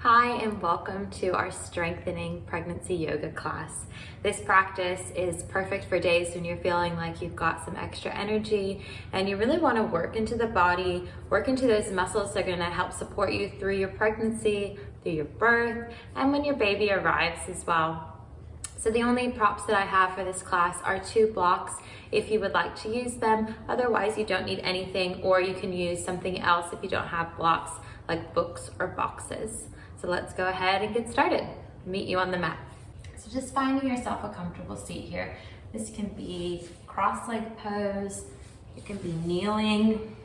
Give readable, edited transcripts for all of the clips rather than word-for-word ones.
Hi and welcome to our Strengthening Pregnancy Yoga class. This practice is perfect for days when you're feeling like you've got some extra energy and you really want to work into the body, work into those muscles that are going to help support you through your pregnancy, through your birth, and when your baby arrives as well. So the only props that I have for this class are 2 blocks if you would like to use them. Otherwise, you don't need anything, or you can use something else if you don't have blocks like books or boxes. So let's go ahead and get started. Meet you on the mat. So just finding yourself a comfortable seat here. This can be cross-legged pose, it can be kneeling,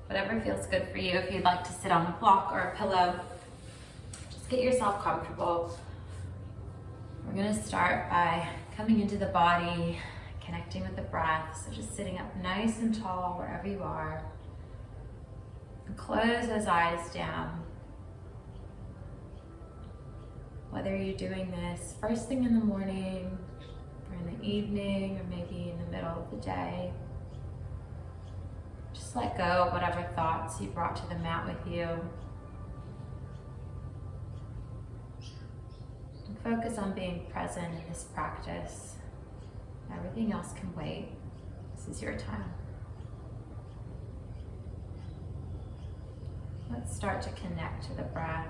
whatever feels good for you. If you'd like to sit on a block or a pillow, just get yourself comfortable. We're gonna start by coming into the body, connecting with the breath. So just sitting up nice and tall wherever you are. And close those eyes down. Whether you're doing this first thing in the morning, or in the evening, or maybe in the middle of the day, just let go of whatever thoughts you brought to the mat with you. And focus on being present in this practice. Everything else can wait. This is your time. Let's start to connect to the breath.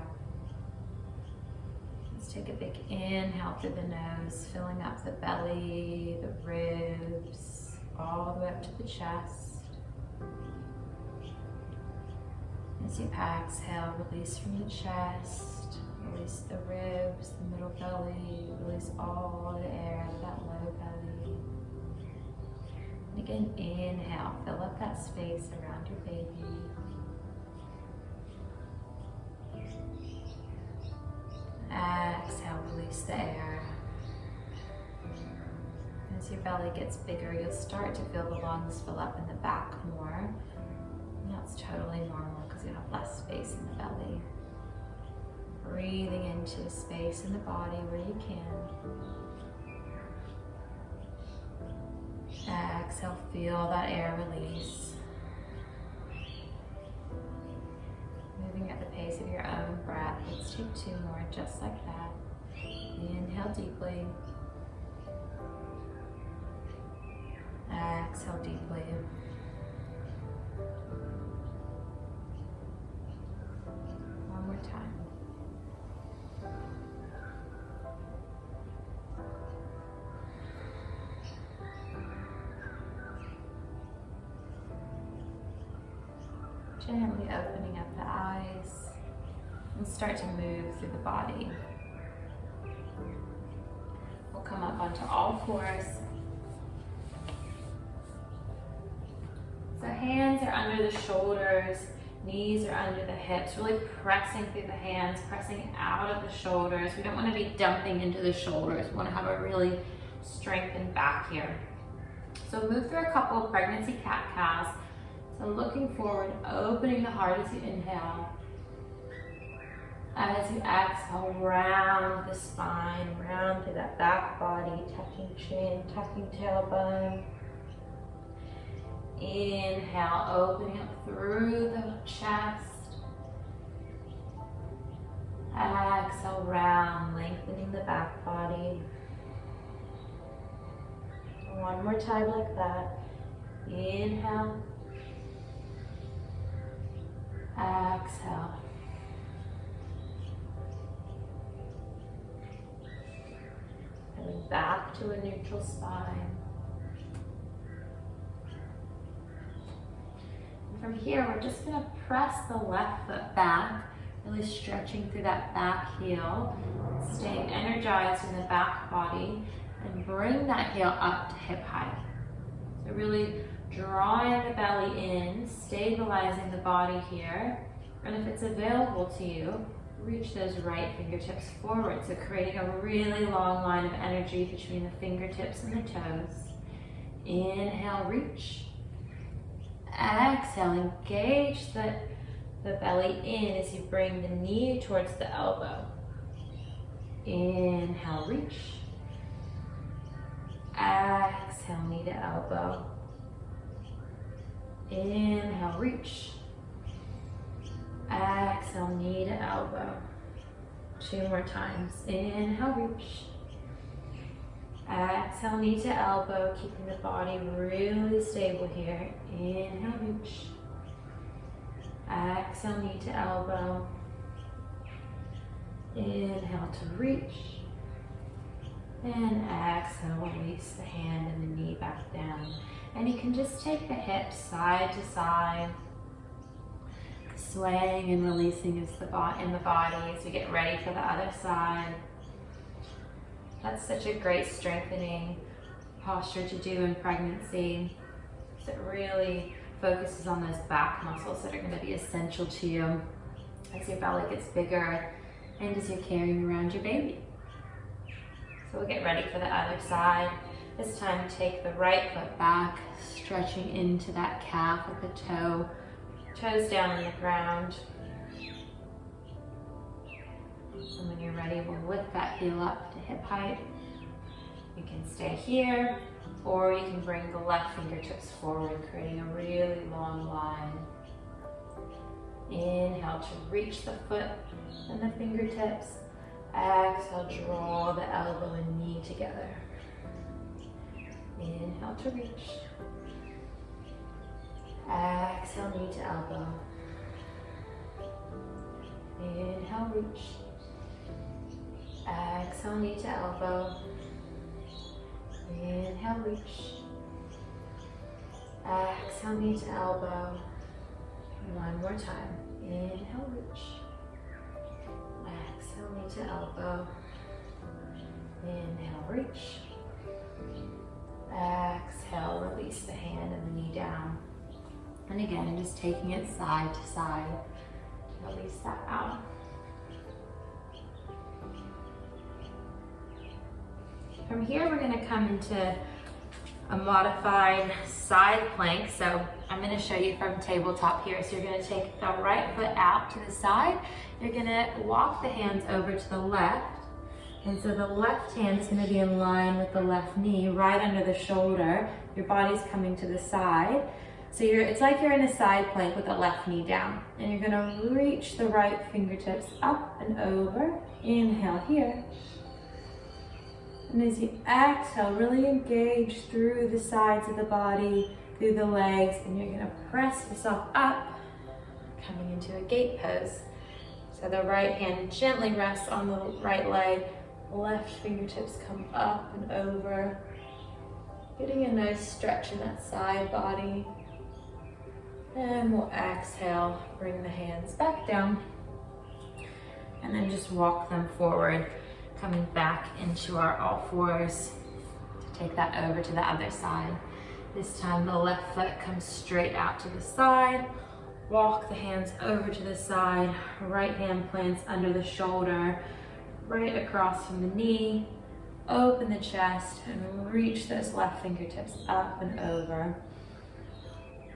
Let's take a big inhale through the nose, filling up the belly, the ribs, all the way up to the chest. As you exhale, release from the chest, release the ribs, the middle belly, release all the air out of that low belly. And again, inhale, fill up that space around your baby. Exhale, release the air. As your belly gets bigger, you'll start to feel the lungs fill up in the back more. And that's totally normal because you have less space in the belly. Breathing into a space in the body where you can. Exhale, feel that air release. Moving at the pace of your own breath. Let's take 2 more just like that. Inhale deeply. Exhale deeply. One more time. Gently opening up the eyes and start to move through the body. We'll come up onto all fours. So hands are under the shoulders, knees are under the hips, really pressing through the hands, pressing out of the shoulders. We don't want to be dumping into the shoulders. We want to have a really strengthened back here. So move through a couple of pregnancy cat-cows. So looking forward, opening the heart as you inhale. As you exhale, round the spine, round through that back body, tucking chin, tucking tailbone. Inhale, opening up through the chest. Exhale, round, lengthening the back body. One more time like that. Inhale. Exhale. Coming back to a neutral spine. And from here, we're just going to press the left foot back, really stretching through that back heel, staying energized in the back body, and bring that heel up to hip height. So really drawing the belly in, stabilizing the body here. And if it's available to you, reach those right fingertips forward. So creating a really long line of energy between the fingertips and the toes. Inhale, reach. Exhale, engage the belly in as you bring the knee towards the elbow. Inhale, reach. Exhale, knee to elbow. Inhale, reach. 2 more times. Inhale, reach. Exhale, knee to elbow, keeping the body really stable here. Inhale, reach. Exhale, knee to elbow. Inhale to reach. And exhale, release the hand and the knee back down. And you can just take the hips side to side, swaying and releasing in the body as we get ready for the other side. That's such a great strengthening posture to do in pregnancy. So it really focuses on those back muscles that are going to be essential to you as your belly gets bigger and as you're carrying around your baby. So we'll get ready for the other side. This time take the right foot back, stretching into that calf with the toe, toes down on the ground. And when you're ready, we'll lift that heel up to hip height. You can stay here, or you can bring the left fingertips forward, creating a really long line. Inhale to reach the foot and the fingertips. Exhale, draw the elbow and knee together. Inhale to reach. Exhale, knee to elbow. Inhale, reach. Exhale, knee to elbow. Inhale, reach. Exhale, knee to elbow. One more time. Inhale, reach. Exhale, knee to elbow. Inhale, reach. Exhale, release the hand and the knee down. And again, just taking it side to side. Release that out. From here, we're going to come into a modified side plank. So I'm going to show you from tabletop here. So you're going to take the right foot out to the side. You're going to walk the hands over to the left. And so the left hand is going to be in line with the left knee, right under the shoulder. Your body's coming to the side. So it's like you're in a side plank with the left knee down. And you're going to reach the right fingertips up and over. Inhale here. And as you exhale, really engage through the sides of the body, through the legs, and you're going to press yourself up, coming into a gate pose. So the right hand gently rests on the right leg, left fingertips come up and over, getting a nice stretch in that side body. And we'll exhale, bring the hands back down, and then just walk them forward, coming back into our all fours to take that over to the other side. This time the left foot comes straight out to the side. Walk the hands over to the side. Right hand plants under the shoulder, right across from the knee. Open the chest and reach those left fingertips up and over.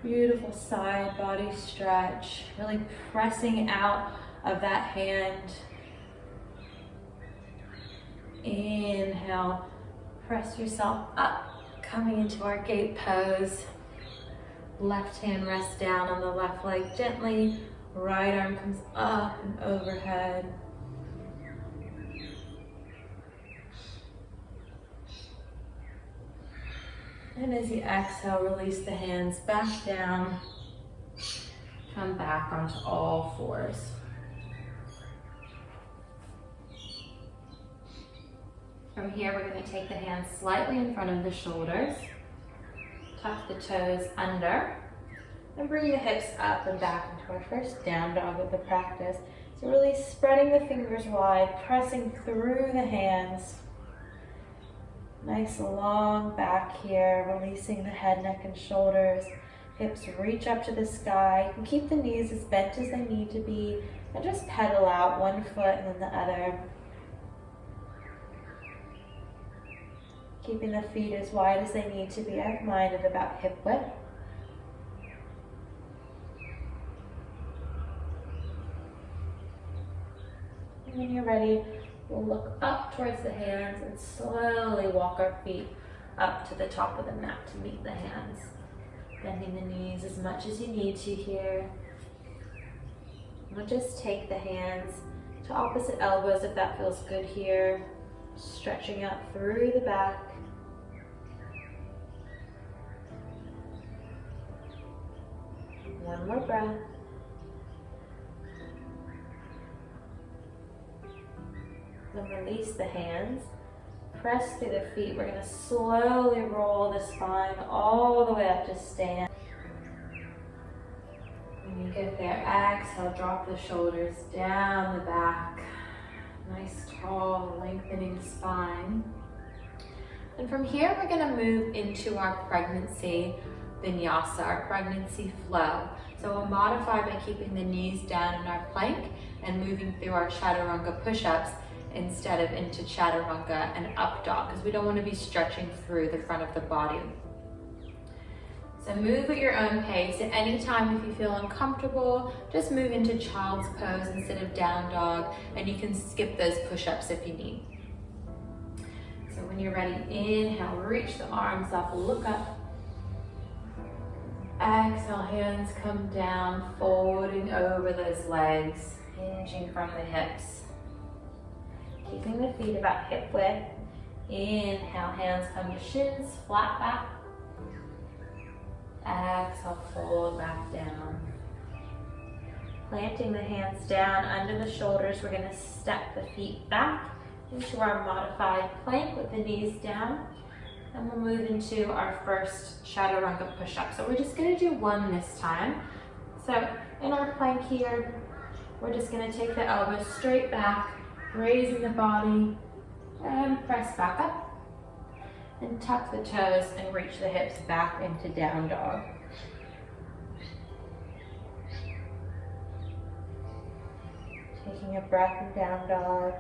Beautiful side body stretch, really pressing out of that hand. Inhale, press yourself up, coming into our gate pose. Left hand rests down on the left leg gently. Right arm comes up and overhead. And as you exhale, release the hands back down. Come back onto all fours. From here, we're going to take the hands slightly in front of the shoulders. Tuck the toes under. And bring the hips up and back into our first down dog of the practice. So really spreading the fingers wide, pressing through the hands. Nice long back here, releasing the head, neck, and shoulders. Hips reach up to the sky. You can keep the knees as bent as they need to be. And just pedal out one foot and then the other. Keeping the feet as wide as they need to be. I have mine at about hip width. And when you're ready, we'll look up towards the hands and slowly walk our feet up to the top of the mat to meet the hands. Bending the knees as much as you need to here. We'll just take the hands to opposite elbows if that feels good here. Stretching out through the back. One more breath. Then release the hands. Press through the feet. We're going to slowly roll the spine all the way up to stand. When you get there, exhale, drop the shoulders down the back. Nice, tall, lengthening spine. And from here, we're going to move into our pregnancy vinyasa, our pregnancy flow. So we'll modify by keeping the knees down in our plank and moving through our chaturanga push-ups instead of into chaturanga and up dog, because we don't want to be stretching through the front of the body. So move at your own pace. At any time if you feel uncomfortable, just move into child's pose instead of down dog, and you can skip those push-ups if you need. So when you're ready, inhale, reach the arms up, look up. Exhale, hands come down, folding over those legs, hinging from the hips. Keeping the feet about hip width. Inhale, hands come to shins, flat back. Exhale, fold back down. Planting the hands down under the shoulders, we're going to step the feet back into our modified plank with the knees down. And we'll move into our first chaturanga push-up. So we're just going to do one this time. So in our plank here, we're just going to take the elbows straight back, raising the body, and press back up. And tuck the toes and reach the hips back into down dog. Taking a breath in down dog.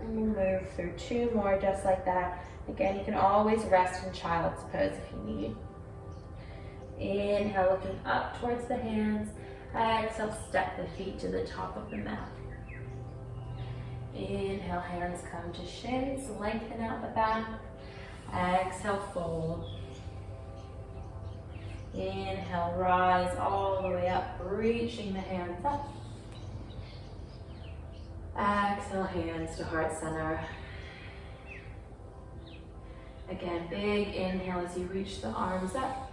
And we'll move through two more just like that. Again, you can always rest in child's pose if you need. Inhale, looking up towards the hands. Exhale, step the feet to the top of the mat. Inhale, hands come to shins, lengthen out the back. Exhale, fold. Inhale, rise all the way up, reaching the hands up. Exhale, hands to heart center. Again, big inhale as you reach the arms up.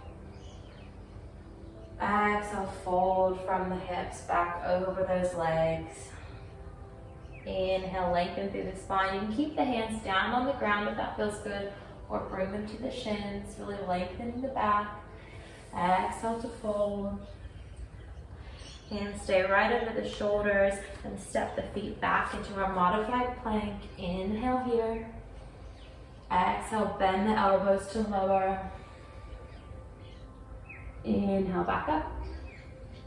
Exhale, fold from the hips back over those legs. Inhale, lengthen through the spine. You can keep the hands down on the ground if that feels good, or bring them to the shins, really lengthening the back. Exhale to fold. Hands stay right under the shoulders and step the feet back into our modified plank. Inhale here. Exhale, bend the elbows to lower. Inhale, back up.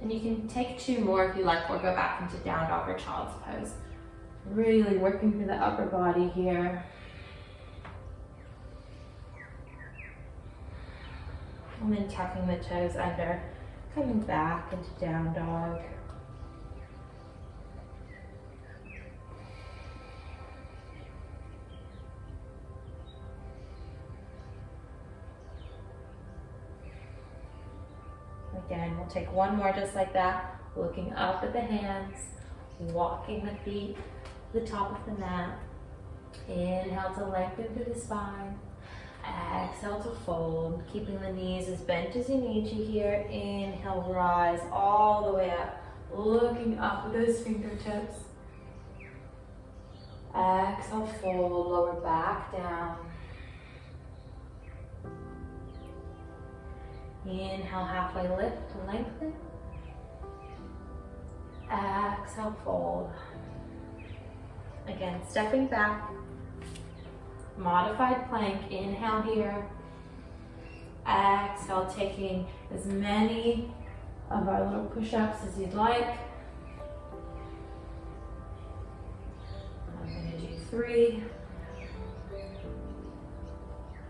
And you can take two more if you like, or go back into down dog or child's pose. Really working through the upper body here. And then tucking the toes under, coming back into down dog. Again, we'll take one more just like that, looking up at the hands, walking the feet to the top of the mat. Inhale to lengthen through the spine. Exhale to fold, keeping the knees as bent as you need to here. Inhale, rise all the way up, looking up with those fingertips. Exhale, fold, lower back down. Inhale, halfway lift to lengthen. Exhale, fold. Again, stepping back. Modified plank, inhale here. Exhale, taking as many of our little push-ups as you'd like. I'm going to do 3.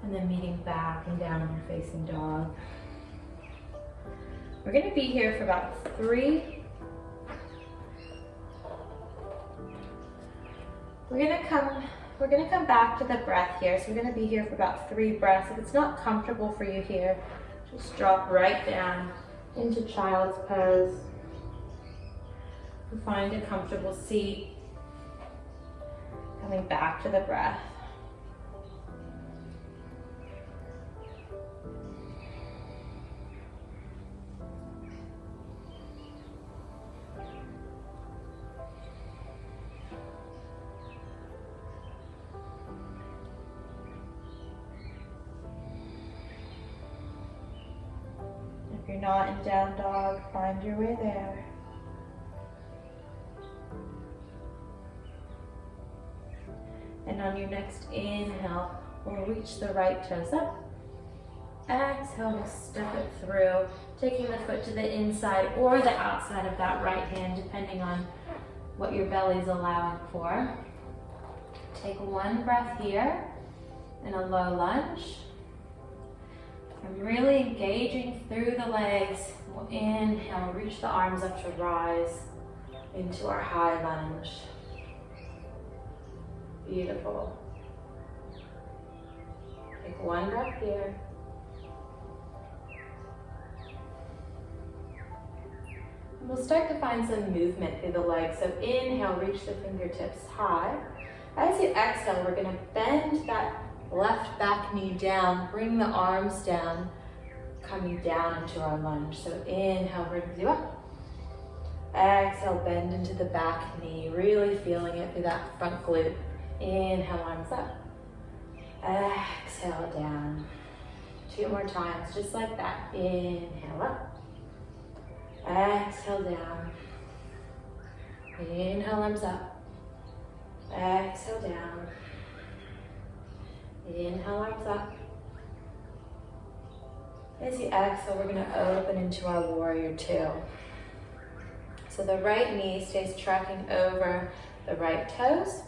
And then meeting back and down in facing dog. We're going to be here for about 3. We're going to come back to the breath here. So we're going to be here for about 3 breaths. If it's not comfortable for you here, just drop right down into child's pose. Find a comfortable seat. Coming back to the breath. If you're not in down dog, find your way there. And on your next inhale, we'll reach the right toes up. Exhale, we'll step it through, taking the foot to the inside or the outside of that right hand, depending on what your belly's allowing for. Take one breath here in a low lunge. And really engaging through the legs. We'll inhale, reach the arms up to rise into our high lunge. Beautiful. Take one breath here. And we'll start to find some movement through the legs. So inhale, reach the fingertips high. As you exhale, we're going to bend that left back knee down, bring the arms down, coming down into our lunge. So inhale, brings you up. Exhale, bend into the back knee, really feeling it through that front glute. Inhale, arms up. Exhale, down. 2 more times, just like that. Inhale, up. Exhale, down. Inhale, arms up. Exhale, down. Inhale, arms up. As you exhale, we're going to open into our warrior two. So the right knee stays tracking over the right toes.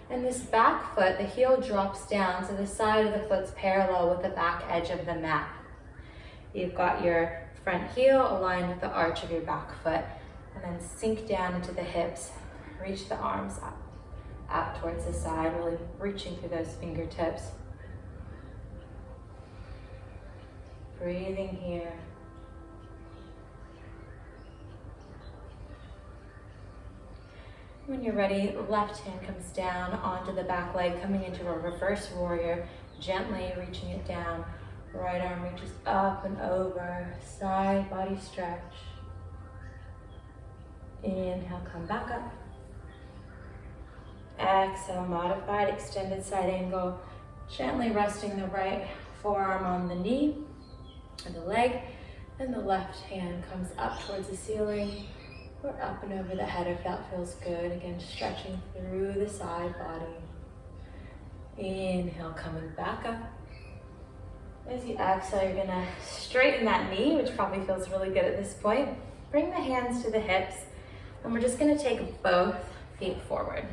And this back foot, the heel drops down, so the side of the foot's parallel with the back edge of the mat. You've got your front heel aligned with the arch of your back foot, and then sink down into the hips. Reach the arms up, out towards the side, really reaching through those fingertips. Breathing here. When you're ready, left hand comes down onto the back leg, coming into a reverse warrior, gently reaching it down. Right arm reaches up and over, side body stretch. Inhale, come back up. Exhale, modified extended side angle, gently resting the right forearm on the knee and the leg, and the left hand comes up towards the ceiling or up and over the head if that feels good. Again, stretching through the side body. Inhale, coming back up. As you exhale, you're gonna straighten that knee, which probably feels really good at this point. Bring the hands to the hips, and we're just gonna take both feet forward.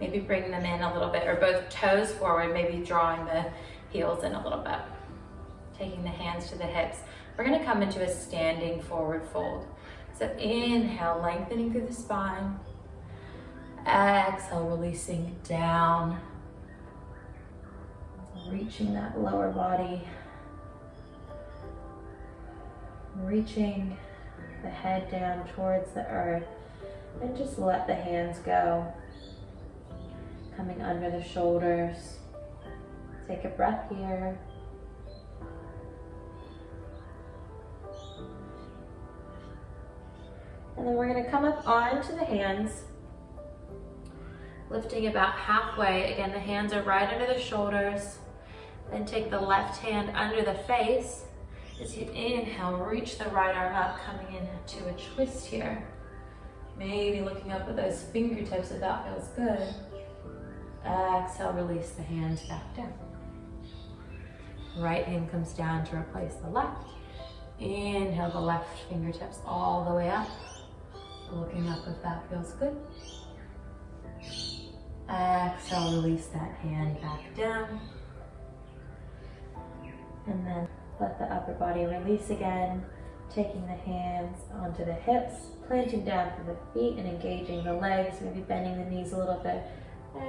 Maybe bring them in a little bit, or both toes forward, maybe drawing the heels in a little bit. Taking the hands to the hips. We're gonna come into a standing forward fold. So inhale, lengthening through the spine. Exhale, releasing down. Reaching that lower body. Reaching the head down towards the earth. And just let the hands go. Coming under the shoulders. Take a breath here. And then we're going to come up onto the hands, lifting about halfway. Again, the hands are right under the shoulders. Then take the left hand under the face. As you inhale, reach the right arm up, coming into a twist here. Maybe looking up at those fingertips if that feels good. Exhale, release the hands back down. Right hand comes down to replace the left. Inhale, the left fingertips all the way up. Looking up if that feels good. Exhale, release that hand back down. And then let the upper body release again. Taking the hands onto the hips, planting down through the feet and engaging the legs, maybe bending the knees a little bit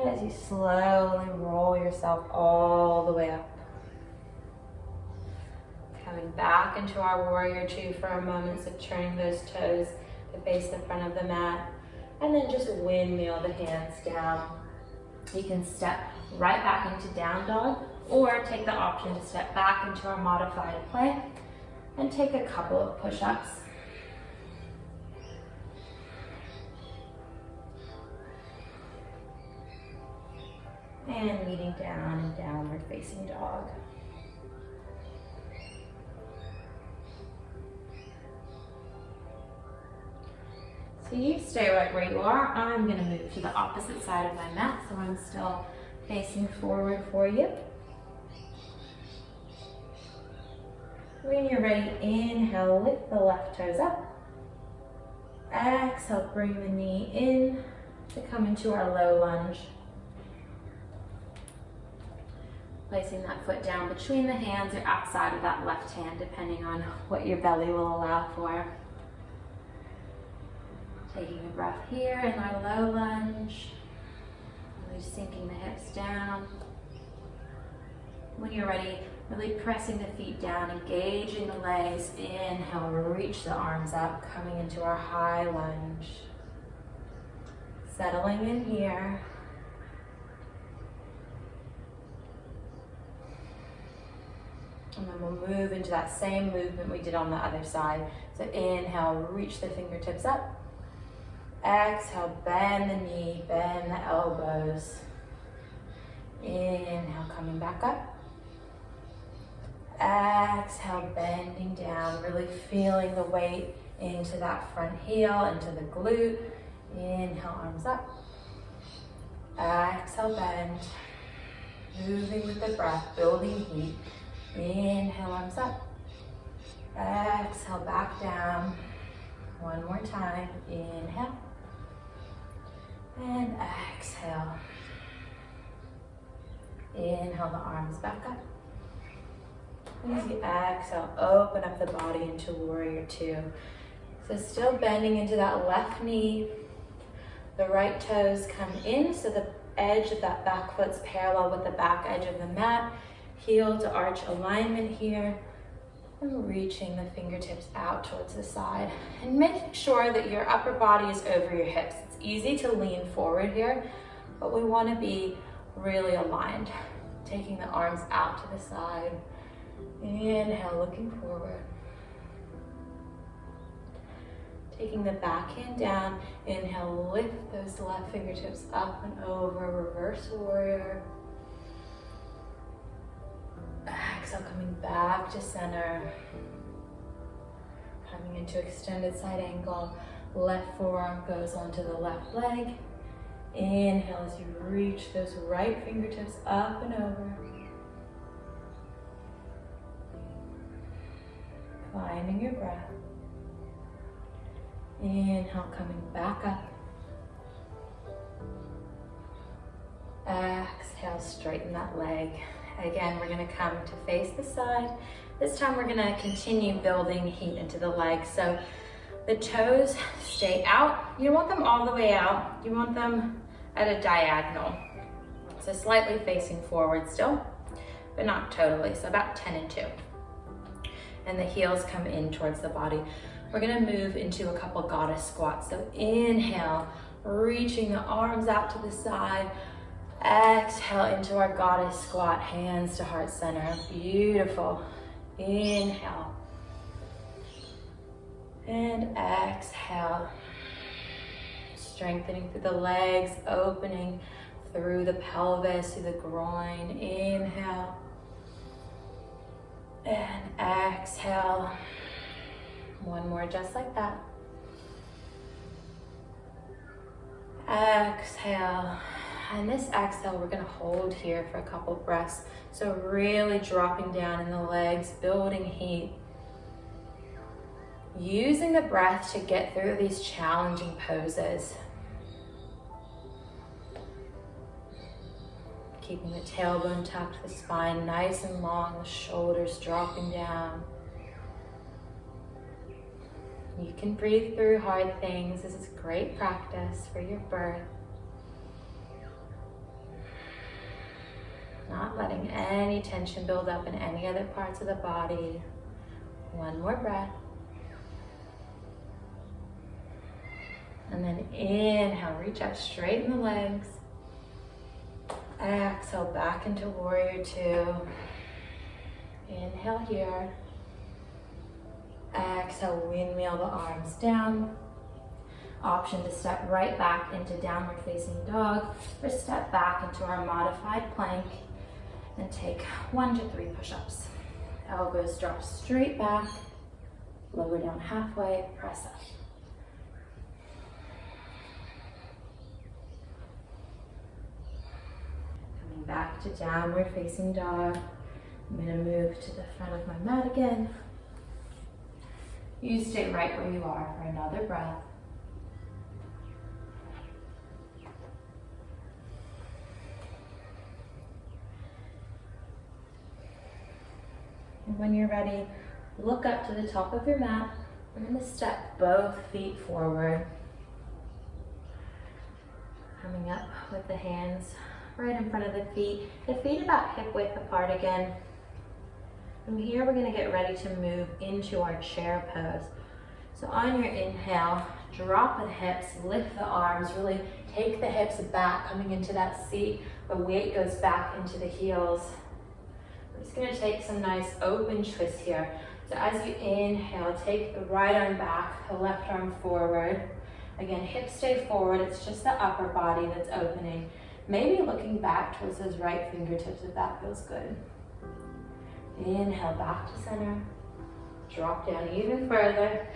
as you slowly roll yourself all the way up. Coming back into our warrior two for a moment, so turning those toes to face the front of the mat, and then just windmill the hands down. You can step right back into down dog, or take the option to step back into our modified plank and take a couple of push-ups. And meeting down in downward facing dog. So you stay right where you are. I'm going to move to the opposite side of my mat, so I'm still facing forward for you. When you're ready, inhale, lift the left toes up. Exhale, bring the knee in to come into our low lunge. Placing that foot down between the hands or outside of that left hand, depending on what your belly will allow for. Taking a breath here in our low lunge. Really sinking the hips down. When you're ready, really pressing the feet down, engaging the legs. Inhale, reach the arms up, coming into our high lunge. Settling in here. And then we'll move into that same movement we did on the other side. So inhale, reach the fingertips up. Exhale, bend the knee, bend the elbows. Inhale, coming back up. Exhale, bending down, really feeling the weight into that front heel, into the glute. Inhale, arms up. Exhale, bend. Moving with the breath, building heat. Inhale, arms up. Exhale, back down. One more time. Inhale. And exhale. Inhale the arms back up. As you exhale, open up the body into warrior two. So still bending into that left knee. The right toes come in, so the edge of that back foot's parallel with the back edge of the mat. Heel to arch alignment here. And reaching the fingertips out towards the side. And making sure that your upper body is over your hips. It's easy to lean forward here, but we want to be really aligned. Taking the arms out to the side. Inhale, looking forward. Taking the back hand down. Inhale, lift those left fingertips up and over. Reverse warrior. Exhale, coming back to center. Coming into extended side angle. Left forearm goes onto the left leg. Inhale as you reach those right fingertips up and over. Finding your breath. Inhale, coming back up. Exhale, straighten that leg. Again, we're going to come to face the side. This time we're going to continue building heat into the legs. So the toes stay out. You don't want them all the way out. You want them at a diagonal. So slightly facing forward still, but not totally. So about 10 and 2. And the heels come in towards the body. We're going to move into a couple goddess squats. So inhale, reaching the arms out to the side. Exhale into our goddess squat, hands to heart center. Beautiful. Inhale. And exhale. Strengthening through the legs, opening through the pelvis, through the groin. Inhale. And exhale. One more just like that. Exhale. And this exhale, we're going to hold here for a couple breaths. So really dropping down in the legs, building heat. Using the breath to get through these challenging poses. Keeping the tailbone tucked, the spine nice and long, the shoulders dropping down. You can breathe through hard things. This is great practice for your birth. Not letting any tension build up in any other parts of the body. One more breath. And then inhale, reach out, straighten the legs. Exhale, back into warrior two. Inhale here. Exhale, windmill the arms down. Option to step right back into downward facing dog or step back into our modified plank and take 1 to 3 push-ups. Elbows drop straight back, lower down halfway, press up. Coming back to downward facing dog. I'm going to move to the front of my mat again. You stay right where you are for another breath. And when you're ready, look up to the top of your mat. We're going to step both feet forward. Coming up with the hands right in front of the feet about hip width apart again. From here, we're going to get ready to move into our chair pose. So on your inhale, drop the hips, lift the arms, really take the hips back, coming into that seat. The weight goes back into the heels. We're just going to take some nice open twists here. So as you inhale, take the right arm back, the left arm forward. Again, hips stay forward. It's just the upper body that's opening. Maybe looking back towards those right fingertips if that feels good. Inhale, back to center. Drop down even further.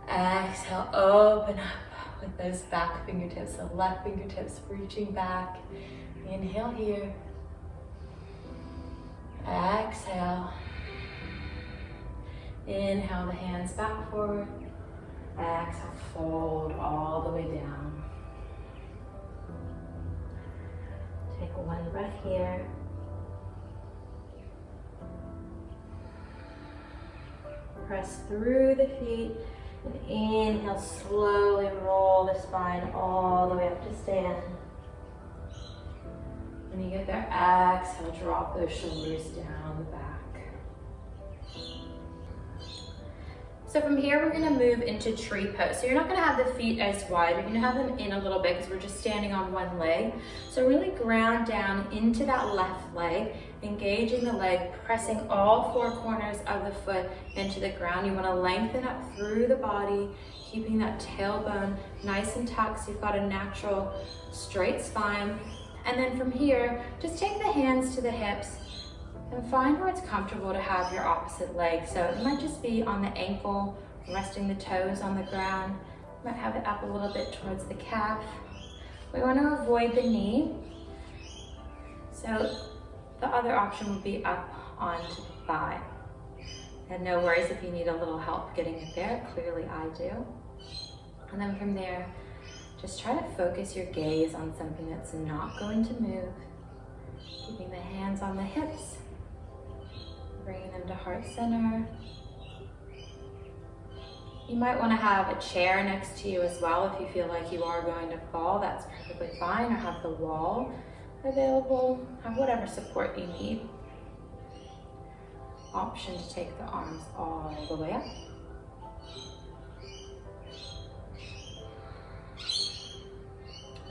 Exhale, open up with those back fingertips, the left fingertips reaching back. Inhale here. Exhale. Inhale, the hands back forward. Exhale, fold all the way down. Take one breath here. Press through the feet and inhale, slowly roll the spine all the way up to stand. When you get there, exhale, drop those shoulders down the back. So from here, we're gonna move into tree pose. So you're not gonna have the feet as wide, you're gonna have them in a little bit because we're just standing on one leg. So really ground down into that left leg, engaging the leg, pressing all 4 corners of the foot into the ground. You wanna lengthen up through the body, keeping that tailbone nice and tucked so you've got a natural straight spine. And then from here, just take the hands to the hips and find where it's comfortable to have your opposite leg. So it might just be on the ankle, resting the toes on the ground. You might have it up a little bit towards the calf. We want to avoid the knee. So the other option would be up onto the thigh. And no worries if you need a little help getting it there. Clearly I do. And then from there, just try to focus your gaze on something that's not going to move. Keeping the hands on the hips. Bringing them to heart center. You might want to have a chair next to you as well if you feel like you are going to fall. That's perfectly fine. Or have the wall available. Have whatever support you need. Option to take the arms all the way up.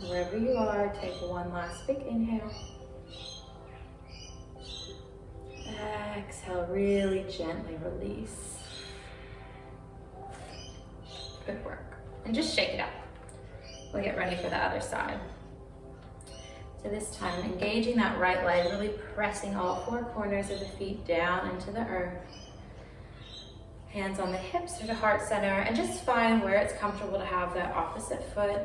Wherever you are, take one last big inhale. Exhale, really gently release. Good work. And just shake it up. We'll get ready for the other side. So this time, engaging that right leg, really pressing all 4 corners of the feet down into the earth. Hands on the hips or to heart center, and just find where it's comfortable to have that opposite foot.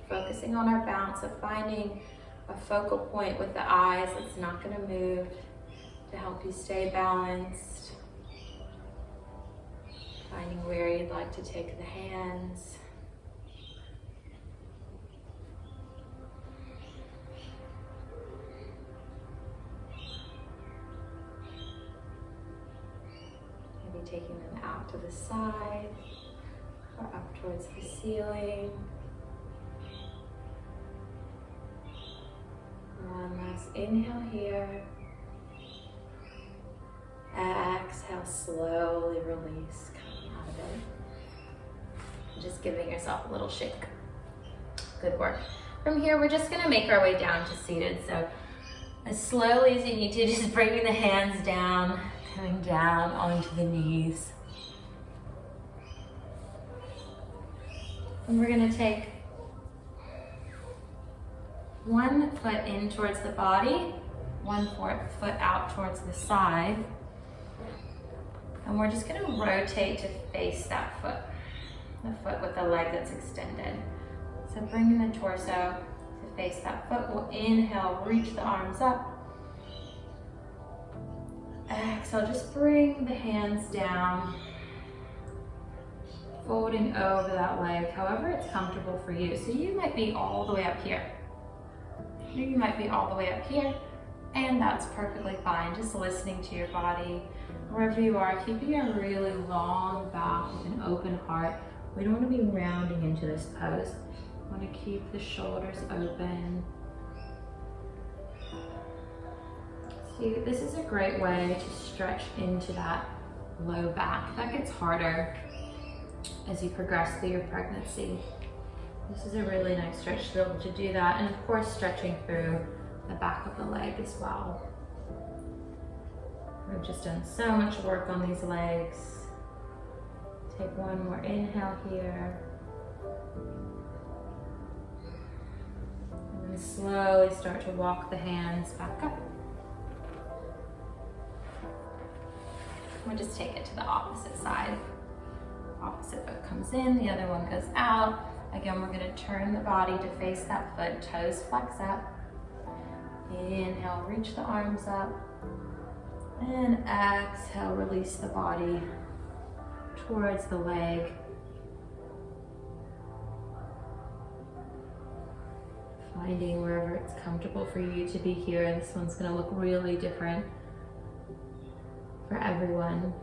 Focusing on our balance of finding a focal point with the eyes that's not going to move to help you stay balanced. Finding where you'd like to take the hands. Maybe taking them out to the side or up towards the ceiling. One last inhale here. Exhale, slowly release, coming out of it. Just giving yourself a little shake. Good work. From here, we're just gonna make our way down to seated. So as slowly as you need to, just bringing the hands down, coming down onto the knees. And we're gonna take one foot in towards the body, 1/4 foot out towards the side. And we're just gonna rotate to face that foot, the foot with the leg that's extended. So bringing the torso to face that foot. We'll inhale, reach the arms up. Exhale, just bring the hands down, folding over that leg, however it's comfortable for you. So you might be all the way up here. You might be all the way up here, and that's perfectly fine. Just listening to your body, wherever you are, keeping a really long back with an open heart. We don't want to be rounding into this pose. We want to keep the shoulders open. See, this is a great way to stretch into that low back. That gets harder as you progress through your pregnancy. This is a really nice stretch to be able to do that. And of course, stretching through the back of the leg as well. We've just done so much work on these legs. Take one more inhale here. And then slowly start to walk the hands back up. We'll just take it to the opposite side. Opposite foot comes in, the other one goes out. Again, we're going to turn the body to face that foot, toes flex up. Inhale, reach the arms up. And exhale, release the body towards the leg. Finding wherever it's comfortable for you to be here. This one's going to look really different for everyone.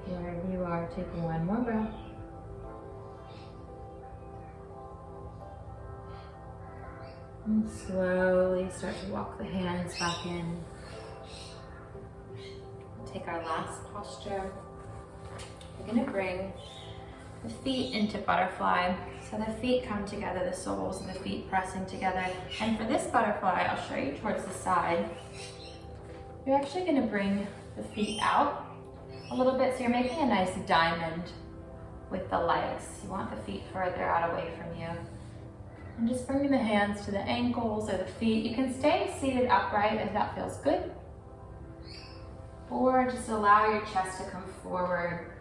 Wherever you are, take one more breath. And slowly start to walk the hands back in. Take our last posture. We're going to bring the feet into butterfly. So the feet come together, the soles of the feet pressing together. And for this butterfly, I'll show you towards the side. You're actually going to bring the feet out a little bit, so you're making a nice diamond with the legs. You want the feet further out away from you. And just bringing the hands to the ankles or the feet. You can stay seated upright if that feels good. Or just allow your chest to come forward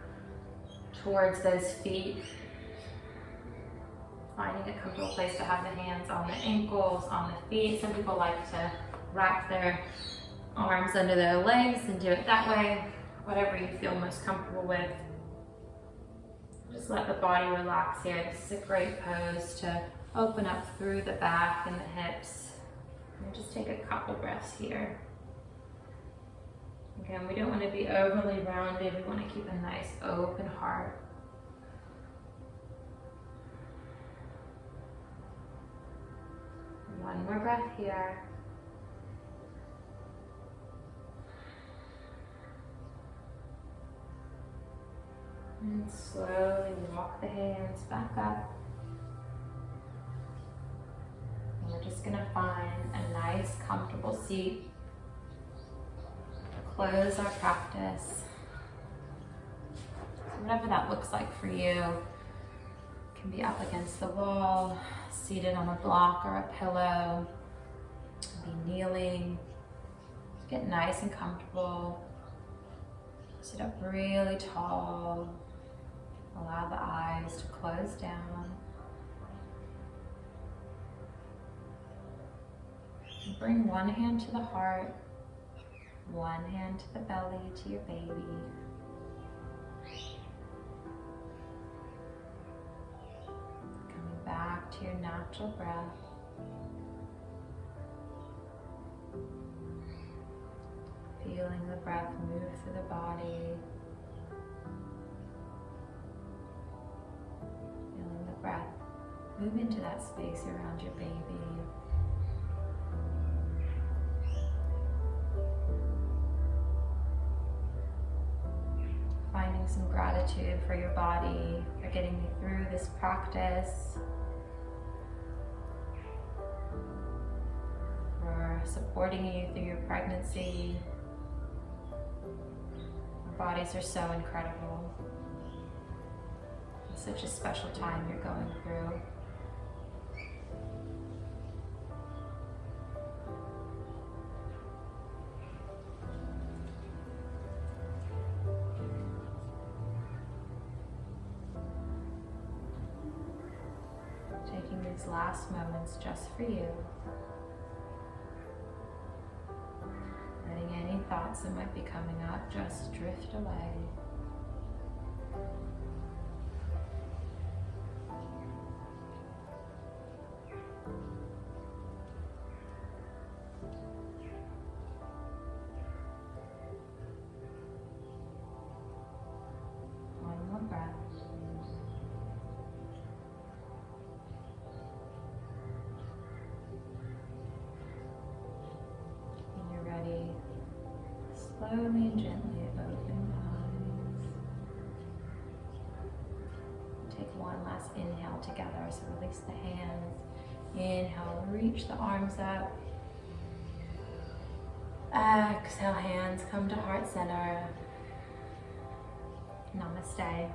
towards those feet. Finding a comfortable place to have the hands on the ankles, on the feet. Some people like to wrap their arms under their legs and do it that way. Whatever you feel most comfortable with. Just let the body relax here. This is a great pose to open up through the back and the hips. And just take a couple breaths here. Again, we don't want to be overly rounded. We want to keep a nice open heart. One more breath here. And slowly walk the hands back up. And we're just going to find a nice, comfortable seat. Close our practice. So whatever that looks like for you. It can be up against the wall, seated on a block or a pillow. Be kneeling. Get nice and comfortable. Sit up really tall. Allow the eyes to close down. And bring one hand to the heart, one hand to the belly, to your baby. Coming back to your natural breath. Feeling the breath move through the body. feeling the breath move into that space around your baby. Finding some gratitude for your body, for getting you through this practice, for supporting you through your pregnancy. Our bodies are so incredible. It's such a special time you're going through. Taking these last moments just for you. Letting any thoughts that might be coming up just drift away. One more breath. Slowly and gently open the eyes. Take one last inhale together, so release the hands. Inhale, reach the arms up. Exhale, hands come to heart center. Namaste.